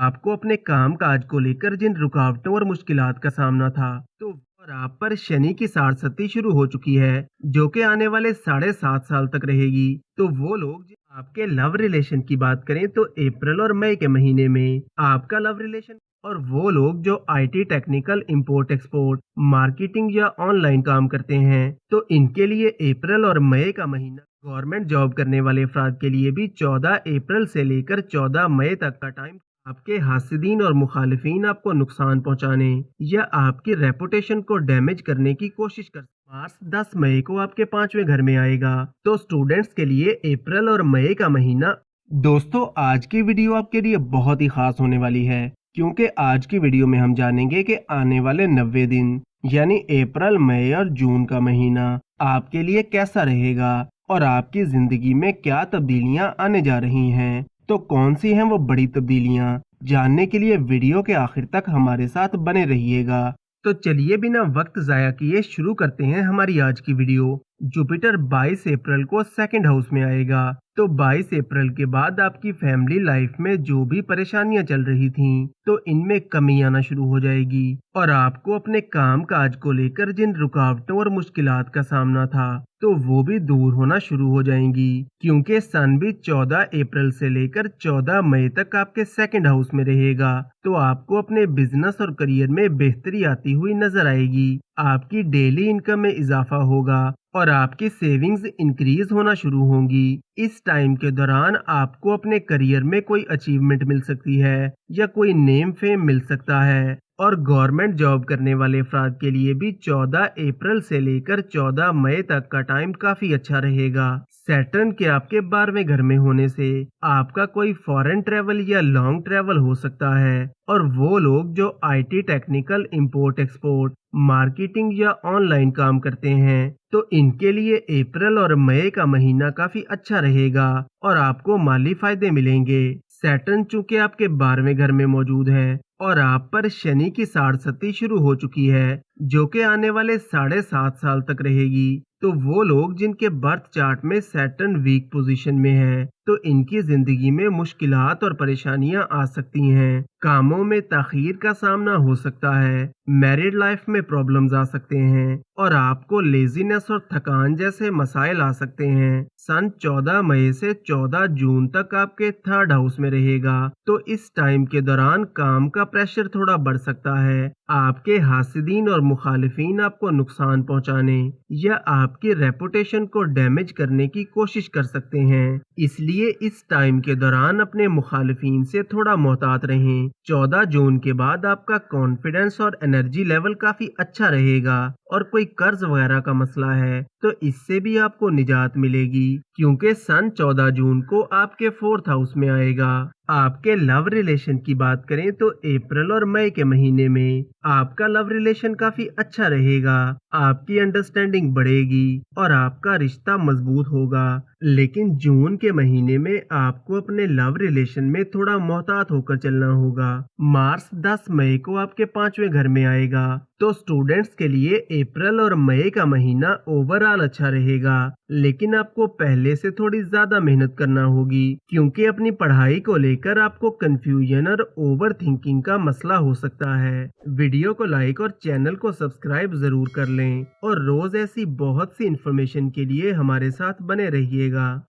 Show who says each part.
Speaker 1: आपको अपने काम काज को लेकर जिन रुकावटों और मुश्किलात का सामना था तो और आप पर शनि की साढ़सती शुरू हो चुकी है, जो कि आने वाले 7.5 साल तक रहेगी। तो वो लोग आपके लव रिलेशन की बात करें तो अप्रैल और मई के महीने में आपका लव रिलेशन, और वो लोग जो IT technical import export marketing या ऑनलाइन काम करते हैं तो इनके लिए अप्रैल और मई का महीना, गवर्नमेंट जॉब करने वाले अफराद के लिए भी 14 अप्रैल से लेकर 14 मई तक का टाइम आपके हासिदीन और मुखालिफिन आपको नुकसान पहुंचाने या आपकी रेपुटेशन को डैमेज करने की कोशिश कर। मार्च 10 मई को आपके 5वें घर में आएगा। तो स्टूडेंट्स के लिए अप्रैल और मई का महीना। दोस्तों, आज की वीडियो आपके लिए बहुत ही खास होने वाली है, क्योंकि आज की वीडियो में हम जानेंगे कि आने वाले 90 दिन यानी अप्रैल, मई और जून का महीना आपके लिए कैसा रहेगा और आपकी जिंदगी में क्या तब्दीलियां आने जा रही हैं। तो कौन सी हैं वो बड़ी तब्दीलियां, जानने के लिए वीडियो के आखिर तक हमारे साथ बने रहिएगा। तो चलिए बिना वक्त जाया किए शुरू करते हैं हमारी आज की वीडियो। जुपिटर 22 अप्रैल को सेकंड हाउस में आएगा। तो 22 अप्रैल के बाद आपकी फैमिली लाइफ में जो भी परेशानियां चल रही थीं, तो इनमें कमी आना शुरू हो जाएगी और आपको अपने काम काज को लेकर जिन रुकावटों और मुश्किलात का सामना था तो वो भी दूर होना शुरू हो जाएंगी, क्योंकि सन भी 14 अप्रैल से लेकर 14 मई तक आपके सेकंड हाउस में रहेगा। तो आपको अपने बिजनेस और करियर में बेहतरी आती हुई नजर आएगी। आपकी डेली इनकम में इजाफा होगा और आपकी सेविंग्स इंक्रीज होना शुरू होंगी। इस टाइम के दौरान आपको अपने करियर में कोई अचीवमेंट मिल सकती है या कोई नेम फेम मिल सकता है। और गवर्नमेंट जॉब करने वाले अफराद के लिए भी 14 अप्रैल से लेकर 14 मई तक का टाइम काफी अच्छा रहेगा। सैटर्न के आपके 12वें घर में होने से आपका कोई फॉरेन ट्रेवल या लॉन्ग ट्रेवल हो सकता है। और वो लोग जो IT technical import export marketing या ऑनलाइन काम करते हैं तो इनके लिए अप्रैल और मई का महीना काफी अच्छा रहेगा और आपको माली फायदे मिलेंगे। सैटर्न चूंकि आपके 12वें घर में मौजूद है और आप पर शनि की साढ़सती शुरू हो चुकी है, जो कि आने वाले 7.5 साल तक रहेगी। तो वो लोग जिनके बर्थ चार्ट में सैटर्न वीक पोजीशन में है तो इनकी जिंदगी में मुश्किलात और परेशानियां आ सकती हैं। कामों में ताखीर का सामना हो सकता है, मैरिड लाइफ में प्रॉब्लम्स आ सकते हैं और आपको लेजीनेस और थकान जैसे मसाइल आ सकते हैं। सन 14 मई से 14 जून तक आपके थर्ड हाउस में रहेगा। तो इस टाइम के दौरान काम का प्रेशर थोड़ा बढ़ सकता है। आपके हासिदीन और मुखालिफिन आपको नुकसान पहुंचाने या आपकी रेपुटेशन को डैमेज करने की कोशिश कर सकते हैं। इसलिए इस टाइम के दौरान अपने मुखालिफिन से थोड़ा मोहतात रहें। 14 जून के बाद आपका कॉन्फिडेंस और एनर्जी लेवल काफी अच्छा रहेगा और कोई कर्ज वगैरह का मसला है तो इससे भी आपको निजात मिलेगी, क्योंकि सन 14 जून को आपके फोर्थ हाउस में आएगा। आपके लव रिलेशन की बात करें तो अप्रैल और मई के महीने में आपका लव रिलेशन काफी अच्छा रहेगा। आपकी अंडरस्टैंडिंग बढ़ेगी और आपका रिश्ता मजबूत होगा। लेकिन जून के महीने में आपको अपने लव रिलेशन में थोड़ा मोहतात होकर चलना होगा। मार्च 10 मई को आपके 5वें घर में आएगा। तो स्टूडेंट्स के लिए अप्रैल और मई का महीना ओवरऑल अच्छा रहेगा, लेकिन आपको पहले से थोड़ी ज्यादा मेहनत करना होगी, क्योंकि अपनी पढ़ाई को लेकर आपको कंफ्यूजन और ओवर थिंकिंग का मसला हो सकता है। वीडियो को लाइक और चैनल को सब्सक्राइब जरूर कर लें और रोज ऐसी बहुत सी इंफॉर्मेशन के लिए हमारे साथ बने रहिएगा।